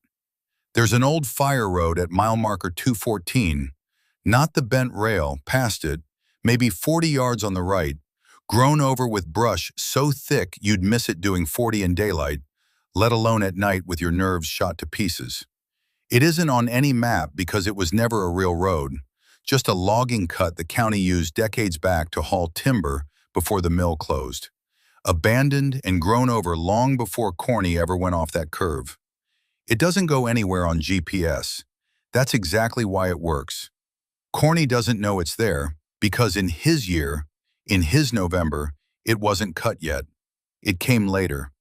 Speaker 1: There's an old fire road at mile marker 214, not the bent rail, past it, maybe 40 yards on the right, grown over with brush so thick you'd miss it doing 40 in daylight, let alone at night with your nerves shot to pieces. It isn't on any map because it was never a real road, just a logging cut the county used decades back to haul timber before the mill closed. Abandoned and grown over long before Corny ever went off that curve. It doesn't go anywhere on GPS. That's exactly why it works. Corny doesn't know it's there because in his year, in his November, it wasn't cut yet. It came later,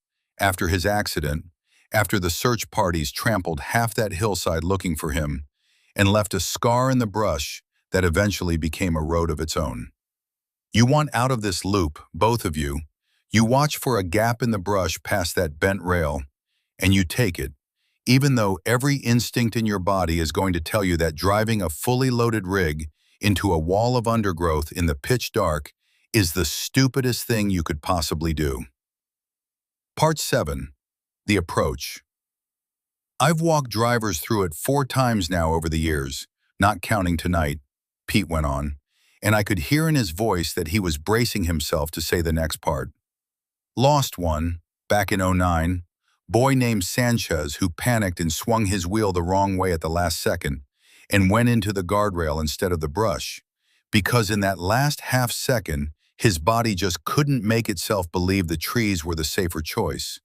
Speaker 1: after his accident, after the search parties trampled half that hillside looking for him and left a scar in the brush that eventually became a road of its own. You want out of this loop, both of you. You watch for a gap in the brush past that bent rail, and you take it, even though every instinct in your body is going to tell you that driving a fully loaded rig into a wall of undergrowth in the pitch dark is the stupidest thing you could possibly do. Part 7. The Approach. I've walked drivers through it 4 times now over the years, not counting tonight, Pete went on, and I could hear in his voice that he was bracing himself to say the next part. Lost one, back in '09, boy named Sanchez who panicked and swung his wheel the wrong way at the last second and went into the guardrail instead of the brush, because in that last half second, his body just couldn't make itself believe the trees were the safer choice.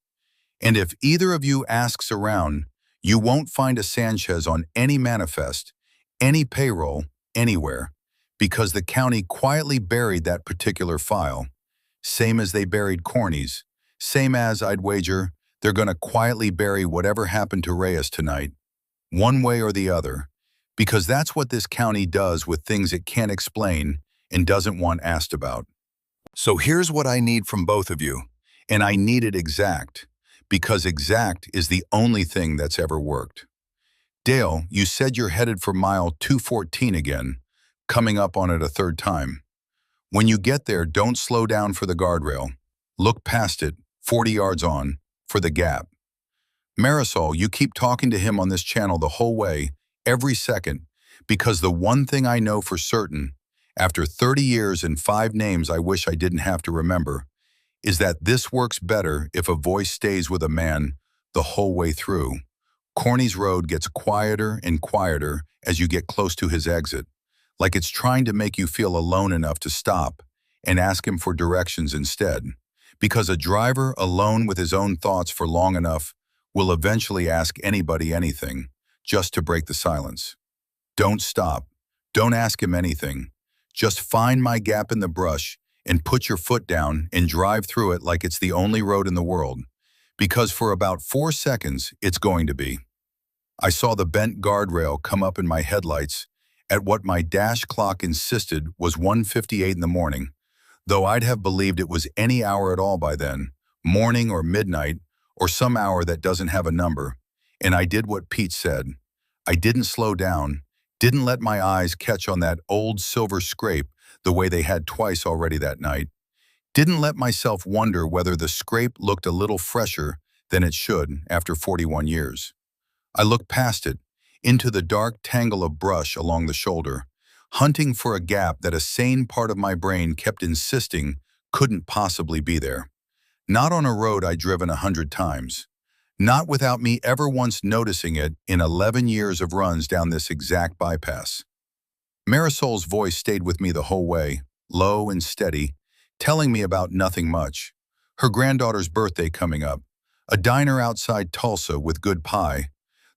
Speaker 1: And if either of you asks around, you won't find a Sanchez on any manifest, any payroll, anywhere, because the county quietly buried that particular file. Same as they buried Corny's, same as, I'd wager, they're going to quietly bury whatever happened to Reyes tonight, one way or the other, because that's what this county does with things it can't explain and doesn't want asked about. So here's what I need from both of you, and I need it exact, because exact is the only thing that's ever worked. Dale, you said you're headed for mile 214 again, coming up on it a third time. When you get there, don't slow down for the guardrail. Look past it, 40 yards on, for the gap. Marisol, you keep talking to him on this channel the whole way, every second, because the one thing I know for certain, after 30 years and 5 names I wish I didn't have to remember, is that this works better if a voice stays with a man the whole way through. Corny's road gets quieter and quieter as you get close to his exit, like it's trying to make you feel alone enough to stop and ask him for directions instead, because a driver alone with his own thoughts for long enough will eventually ask anybody anything, just to break the silence. Don't stop. Don't ask him anything. Just find my gap in the brush and put your foot down and drive through it like it's the only road in the world, because for about 4 seconds, it's going to be. I saw the bent guardrail come up in my headlights at what my dash clock insisted was 1:58 in the morning, though I'd have believed it was any hour at all by then, morning or midnight, or some hour that doesn't have a number, and I did what Pete said. I didn't slow down, didn't let my eyes catch on that old silver scrape the way they had twice already that night, didn't let myself wonder whether the scrape looked a little fresher than it should after 41 years. I looked past it, into the dark tangle of brush along the shoulder, hunting for a gap that a sane part of my brain kept insisting couldn't possibly be there. Not on a road I'd driven 100 times. Not without me ever once noticing it in 11 years of runs down this exact bypass. Marisol's voice stayed with me the whole way, low and steady, telling me about nothing much. Her granddaughter's birthday coming up, a diner outside Tulsa with good pie,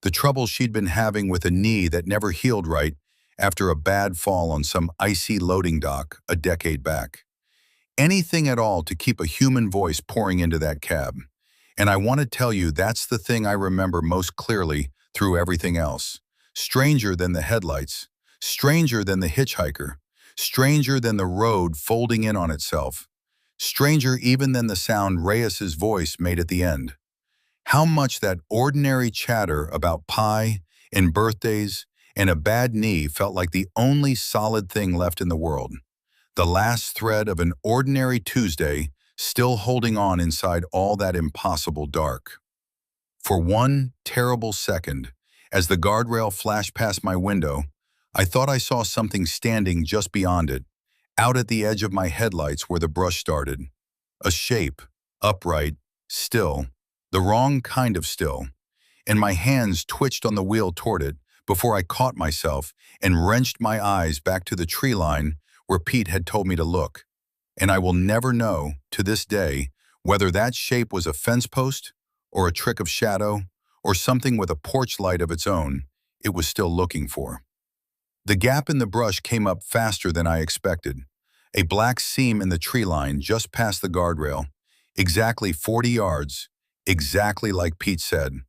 Speaker 1: the trouble she'd been having with a knee that never healed right after a bad fall on some icy loading dock a decade back. Anything at all to keep a human voice pouring into that cab. And I want to tell you that's the thing I remember most clearly through everything else. Stranger than the headlights, stranger than the hitchhiker, stranger than the road folding in on itself, stranger even than the sound Reyes's voice made at the end. How much that ordinary chatter about pie and birthdays and a bad knee felt like the only solid thing left in the world. The last thread of an ordinary Tuesday still holding on inside all that impossible dark. For one terrible second, as the guardrail flashed past my window, I thought I saw something standing just beyond it, out at the edge of my headlights where the brush started. A shape, upright, still, the wrong kind of still, and my hands twitched on the wheel toward it before I caught myself and wrenched my eyes back to the tree line where Pete had told me to look. And I will never know, to this day, whether that shape was a fence post or a trick of shadow or something with a porch light of its own it was still looking for. The gap in the brush came up faster than I expected. A black seam in the tree line just past the guardrail, exactly 40 yards, exactly like Pete said.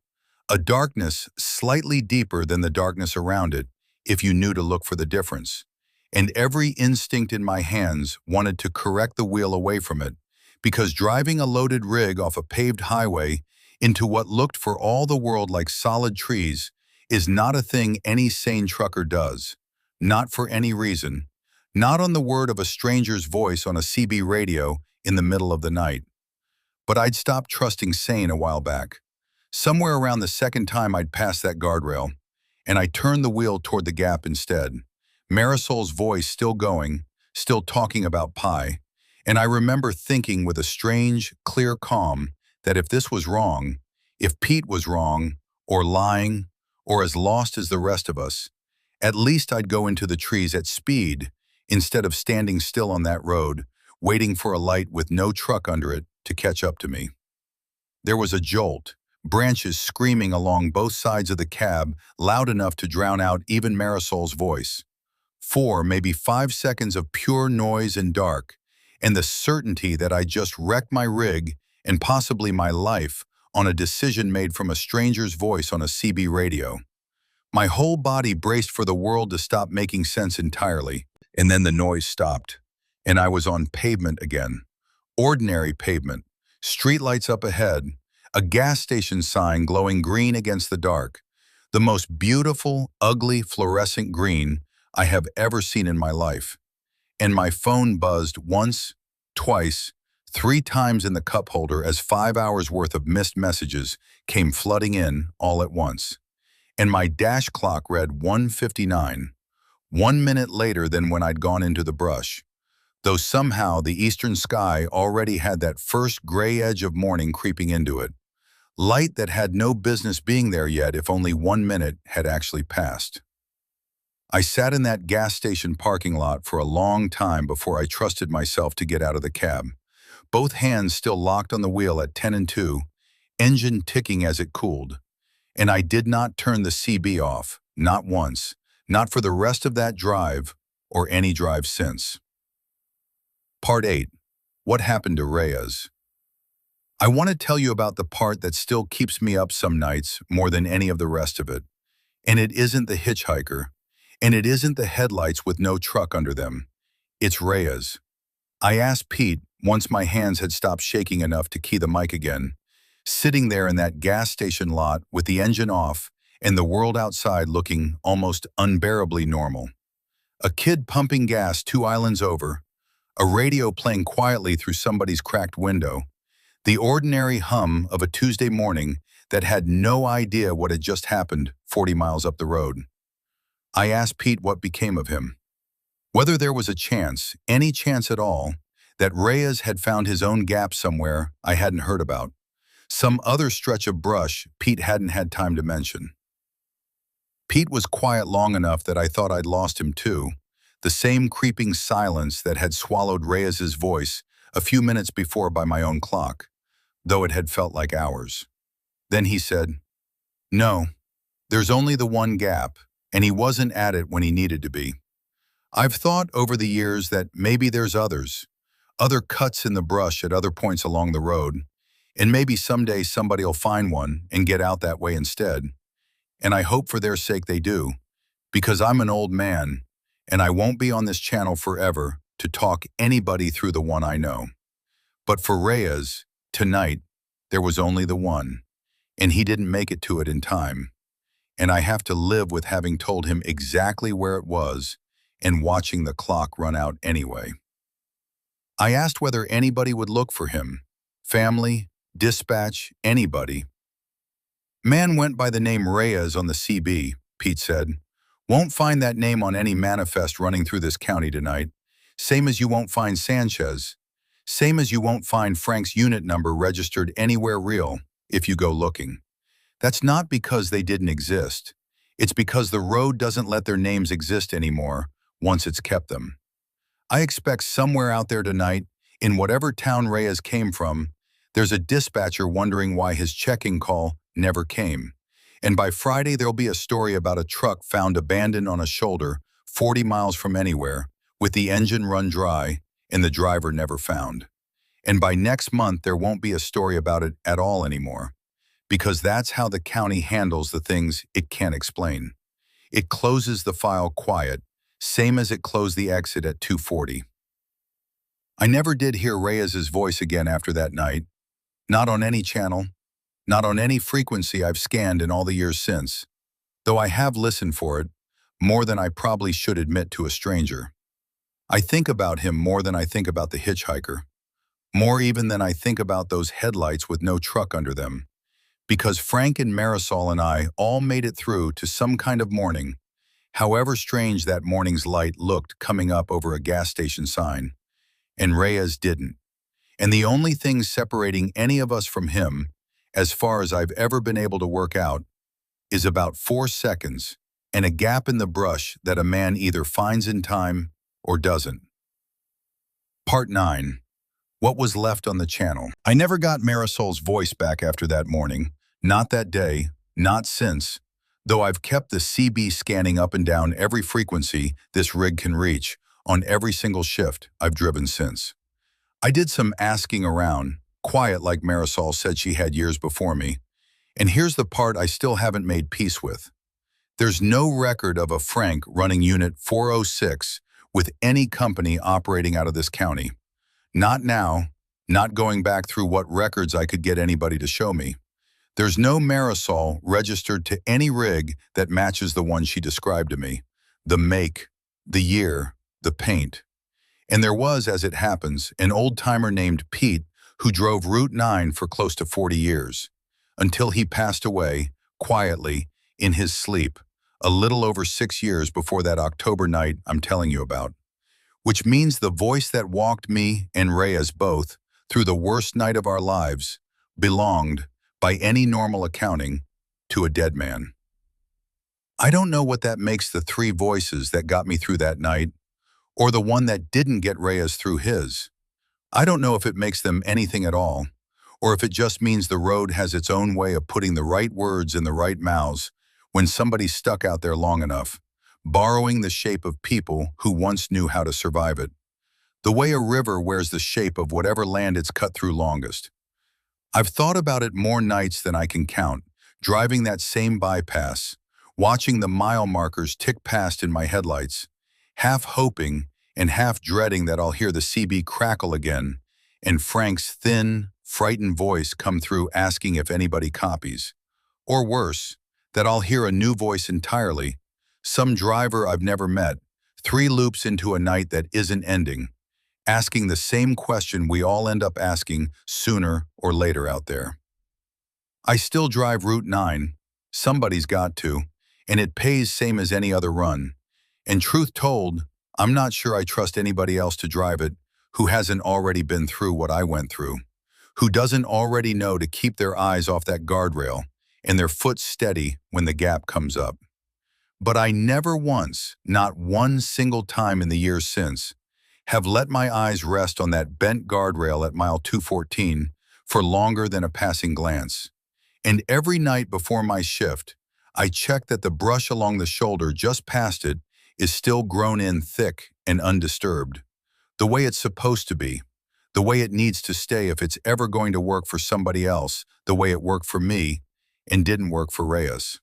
Speaker 1: A darkness slightly deeper than the darkness around it, if you knew to look for the difference. And every instinct in my hands wanted to correct the wheel away from it, because driving a loaded rig off a paved highway into what looked for all the world like solid trees is not a thing any sane trucker does. Not for any reason. Not on the word of a stranger's voice on a CB radio in the middle of the night. But I'd stopped trusting sane a while back. Somewhere around the second time I'd passed that guardrail, and I turned the wheel toward the gap instead. Marisol's voice still going, still talking about pie, and I remember thinking with a strange, clear calm that if this was wrong, if Pete was wrong, or lying, or as lost as the rest of us, at least I'd go into the trees at speed instead of standing still on that road, waiting for a light with no truck under it to catch up to me. There was a jolt, branches screaming along both sides of the cab, loud enough to drown out even Marisol's voice. 4, maybe 5 seconds of pure noise and dark, and the certainty that I just wrecked my rig and possibly my life on a decision made from a stranger's voice on a CB radio. My whole body braced for the world to stop making sense entirely, and then the noise stopped, and I was on pavement again. Ordinary pavement, streetlights up ahead, a gas station sign glowing green against the dark, the most beautiful, ugly, fluorescent green I have ever seen in my life. And my phone buzzed once, twice, 3 times in the cup holder as 5 hours worth of missed messages came flooding in all at once. And my dash clock read 1:59, 1 minute later than when I'd gone into the brush, though somehow the eastern sky already had that first gray edge of morning creeping into it. Light that had no business being there yet if only 1 minute had actually passed. I sat in that gas station parking lot for a long time before I trusted myself to get out of the cab, both hands still locked on the wheel at 10 and 2, engine ticking as it cooled. And I did not turn the CB off, not once, not for the rest of that drive or any drive since. Part 8. What happened to A.R.E.A.'s? I want to tell you about the part that still keeps me up some nights more than any of the rest of it. And it isn't the hitchhiker, and it isn't the headlights with no truck under them. It's A.R.E.A.'s. I asked Pete, once my hands had stopped shaking enough to key the mic again, sitting there in that gas station lot with the engine off and the world outside looking almost unbearably normal. A kid pumping gas 2 islands over, a radio playing quietly through somebody's cracked window, the ordinary hum of a Tuesday morning that had no idea what had just happened 40 miles up the road. I asked Pete what became of him. Whether there was a chance, any chance at all, that A.R.E.A.'s had found his own gap somewhere I hadn't heard about. Some other stretch of brush Pete hadn't had time to mention. Pete was quiet long enough that I thought I'd lost him too, the same creeping silence that had swallowed Reyes's voice a few minutes before by my own clock, though it had felt like hours. Then he said, "No, there's only the one gap, and he wasn't at it when he needed to be. I've thought over the years that maybe there's others, other cuts in the brush at other points along the road, and maybe someday somebody'll find one and get out that way instead. And I hope for their sake they do, because I'm an old man, and I won't be on this channel forever to talk anybody through the one I know. But for Reyes, tonight, there was only the one, and he didn't make it to it in time. And I have to live with having told him exactly where it was and watching the clock run out anyway." I asked whether anybody would look for him. Family, dispatch, anybody. "Man went by the name Reyes on the CB," Pete said. "Won't find that name on any manifest running through this county tonight. Same as you won't find Sanchez. Same as you won't find Frank's unit number registered anywhere real if you go looking. That's not because they didn't exist. It's because the road doesn't let their names exist anymore once it's kept them. I expect somewhere out there tonight, in whatever town Reyes came from, there's a dispatcher wondering why his checking call never came. And by Friday, there'll be a story about a truck found abandoned on a shoulder 40 miles from anywhere, with the engine run dry and the driver never found. And by next month, there won't be a story about it at all anymore, because that's how the county handles the things it can't explain. It closes the file quiet, same as it closed the exit at 2:40. I never did hear Reyes's voice again after that night, not on any channel, not on any frequency I've scanned in all the years since, though I have listened for it, more than I probably should admit to a stranger. I think about him more than I think about the hitchhiker, more even than I think about those headlights with no truck under them, because Frank and Marisol and I all made it through to some kind of morning, however strange that morning's light looked coming up over a gas station sign, and Reyes didn't. And the only thing separating any of us from him, as far as I've ever been able to work out, is about 4 seconds and a gap in the brush that a man either finds in time or doesn't. Part 9. What was left on the channel. I never got Marisol's voice back after that morning, not that day, not since, though I've kept the CB scanning up and down every frequency this rig can reach on every single shift I've driven since. I did some asking around, quiet like Marisol said she had years before me, and here's the part I still haven't made peace with. There's no record of a Frank running Unit 406 with any company operating out of this county. Not now, not going back through what records I could get anybody to show me. There's no Marisol registered to any rig that matches the one she described to me. The make, the year, the paint. And there was, as it happens, an old-timer named Pete who drove Route 9 for close to 40 years, until he passed away, quietly, in his sleep, a little over 6 years before that October night I'm telling you about. Which means the voice that walked me and Reyes both through the worst night of our lives belonged, by any normal accounting, to a dead man. I don't know what that makes the 3 voices that got me through that night, or the one that didn't get Reyes through his. I don't know if it makes them anything at all, or if it just means the road has its own way of putting the right words in the right mouths when somebody's stuck out there long enough, borrowing the shape of people who once knew how to survive it. The way a river wears the shape of whatever land it's cut through longest. I've thought about it more nights than I can count, driving that same bypass, watching the mile markers tick past in my headlights, half hoping and half dreading that I'll hear the CB crackle again and Frank's thin, frightened voice come through asking if anybody copies. Or worse, that I'll hear a new voice entirely, some driver I've never met, 3 loops into a night that isn't ending, asking the same question we all end up asking sooner or later out there. I still drive Route 9, somebody's got to, and it pays same as any other run. And truth told, I'm not sure I trust anybody else to drive it who hasn't already been through what I went through, who doesn't already know to keep their eyes off that guardrail and their foot steady when the gap comes up. But I never once, not one single time in the years since, have let my eyes rest on that bent guardrail at mile 214 for longer than a passing glance. And every night before my shift, I check that the brush along the shoulder just past it is still grown in thick and undisturbed, the way it's supposed to be, the way it needs to stay if it's ever going to work for somebody else, the way it worked for me and didn't work for Reyes.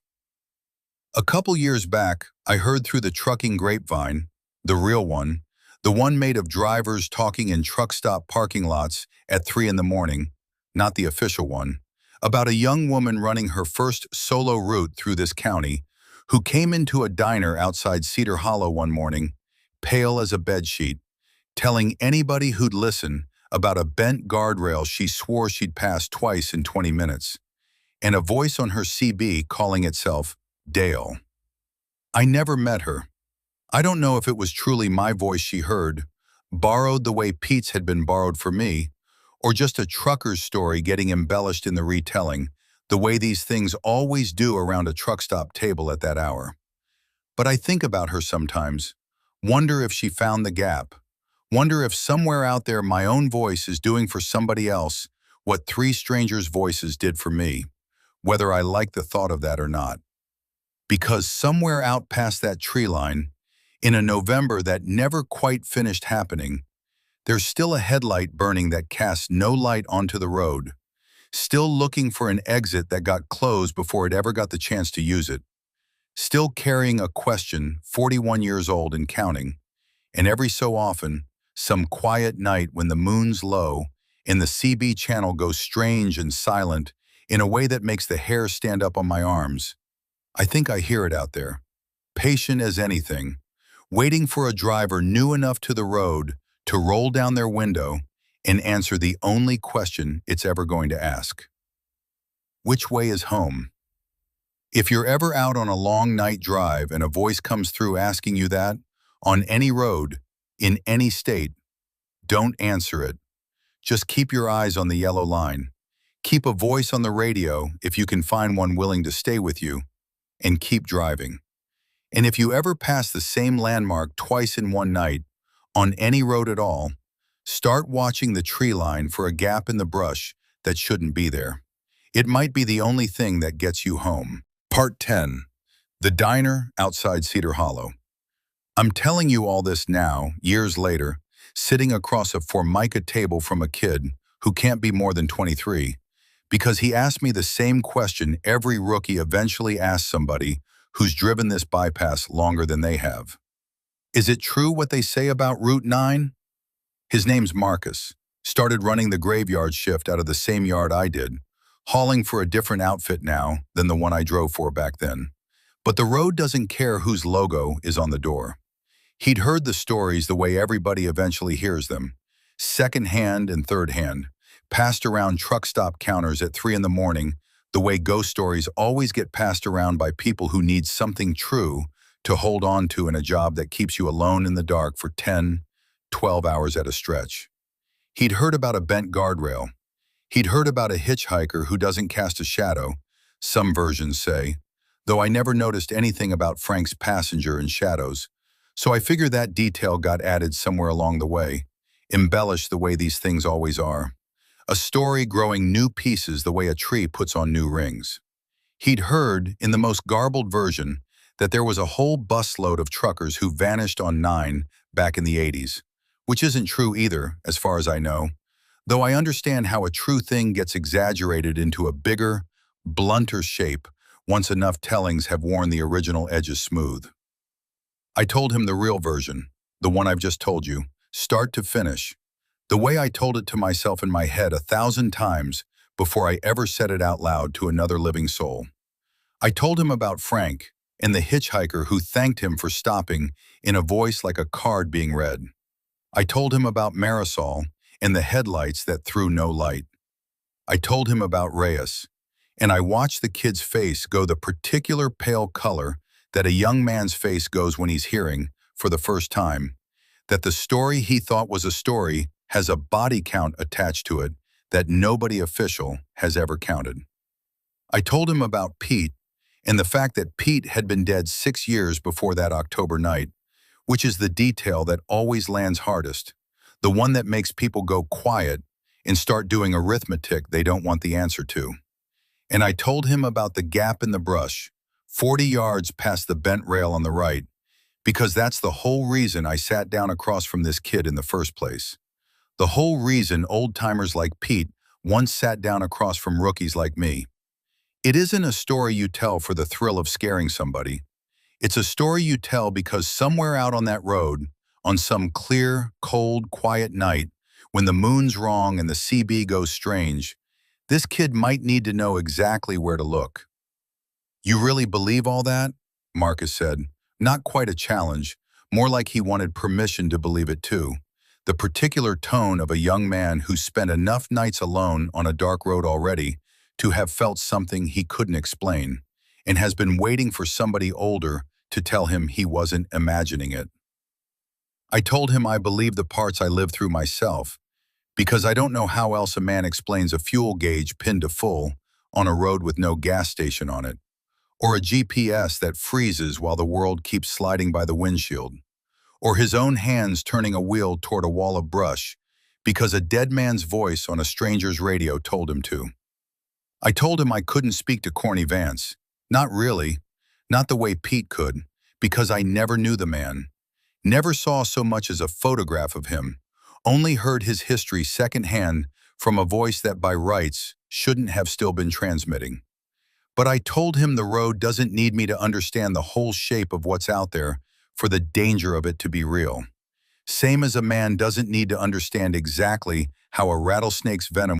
Speaker 1: A couple years back, I heard through the trucking grapevine, the real one, the one made of drivers talking in truck stop parking lots at 3 in the morning, not the official one, about a young woman running her first solo route through this county who came into a diner outside Cedar Hollow one morning, pale as a bedsheet, telling anybody who'd listen about a bent guardrail she swore she'd passed twice in 20 minutes, and a voice on her CB calling itself Dale. I never met her. I don't know if it was truly my voice she heard, borrowed the way Pete's had been borrowed for me, or just a trucker's story getting embellished in the retelling, the way these things always do around a truck stop table at that hour. But I think about her sometimes, wonder if she found the gap, wonder if somewhere out there my own voice is doing for somebody else what three strangers' voices did for me, whether I like the thought of that or not. Because somewhere out past that tree line, in a November that never quite finished happening, there's still a headlight burning that casts no light onto the road, still looking for an exit that got closed before it ever got the chance to use it, still carrying a question 41 years old and counting, and every so often, some quiet night when the moon's low and the CB channel goes strange and silent in a way that makes the hair stand up on my arms, I think I hear it out there, patient as anything, waiting for a driver new enough to the road to roll down their window and answer the only question it's ever going to ask. Which way is home? If you're ever out on a long night drive and a voice comes through asking you that, on any road, in any state, don't answer it. Just keep your eyes on the yellow line. Keep a voice on the radio if you can find one willing to stay with you, and keep driving. And if you ever pass the same landmark twice in one night, on any road at all, start watching the tree line for a gap in the brush that shouldn't be there. It might be the only thing that gets you home. Part 10. The Diner Outside Cedar Hollow. I'm telling you all this now, years later, sitting across a Formica table from a kid who can't be more than 23, because he asked me the same question every rookie eventually asks somebody who's driven this bypass longer than they have. Is it true what they say about Route 9? His name's Marcus, started running the graveyard shift out of the same yard I did, hauling for a different outfit now than the one I drove for back then. But the road doesn't care whose logo is on the door. He'd heard the stories the way everybody eventually hears them, second-hand and third-hand, passed around truck stop counters at 3 in the morning, the way ghost stories always get passed around by people who need something true to hold on to in a job that keeps you alone in the dark for 10, 12 hours at a stretch. He'd heard about a bent guardrail. He'd heard about a hitchhiker who doesn't cast a shadow, some versions say, though I never noticed anything about Frank's passenger and shadows, so I figure that detail got added somewhere along the way, embellished the way these things always are. A story growing new pieces the way a tree puts on new rings. He'd heard, in the most garbled version, that there was a whole busload of truckers who vanished on 9 back in the 80s, which isn't true either, as far as I know, though I understand how a true thing gets exaggerated into a bigger, blunter shape once enough tellings have worn the original edges smooth. I told him the real version, the one I've just told you, start to finish, the way I told it to myself in my head 1,000 times before I ever said it out loud to another living soul. I told him about Frank and the hitchhiker who thanked him for stopping in a voice like a card being read. I told him about Marisol and the headlights that threw no light. I told him about Reyes, and I watched the kid's face go the particular pale color that a young man's face goes when he's hearing, for the first time, that the story he thought was a story has a body count attached to it that nobody official has ever counted. I told him about Pete and the fact that Pete had been dead 6 years before that October night, which is the detail that always lands hardest, the one that makes people go quiet and start doing arithmetic they don't want the answer to. And I told him about the gap in the brush, 40 yards past the bent rail on the right, because that's the whole reason I sat down across from this kid in the first place. The whole reason old-timers like Pete once sat down across from rookies like me. It isn't a story you tell for the thrill of scaring somebody. It's a story you tell because somewhere out on that road, on some clear, cold, quiet night, when the moon's wrong and the CB goes strange, this kid might need to know exactly where to look. "You really believe all that?" Marcus said. Not quite a challenge, more like he wanted permission to believe it too. The particular tone of a young man who spent enough nights alone on a dark road already to have felt something he couldn't explain, and has been waiting for somebody older to tell him he wasn't imagining it. I told him I believe the parts I lived through myself, because I don't know how else a man explains a fuel gauge pinned to full on a road with no gas station on it, or a GPS that freezes while the world keeps sliding by the windshield, or his own hands turning a wheel toward a wall of brush because a dead man's voice on a stranger's radio told him to. I told him I couldn't speak to Corny Vance. Not really. Not the way Pete could, because I never knew the man. Never saw so much as a photograph of him. Only heard his history secondhand from a voice that by rights shouldn't have still been transmitting. But I told him the road doesn't need me to understand the whole shape of what's out there for the danger of it to be real. Same as a man doesn't need to understand exactly how a rattlesnake's venom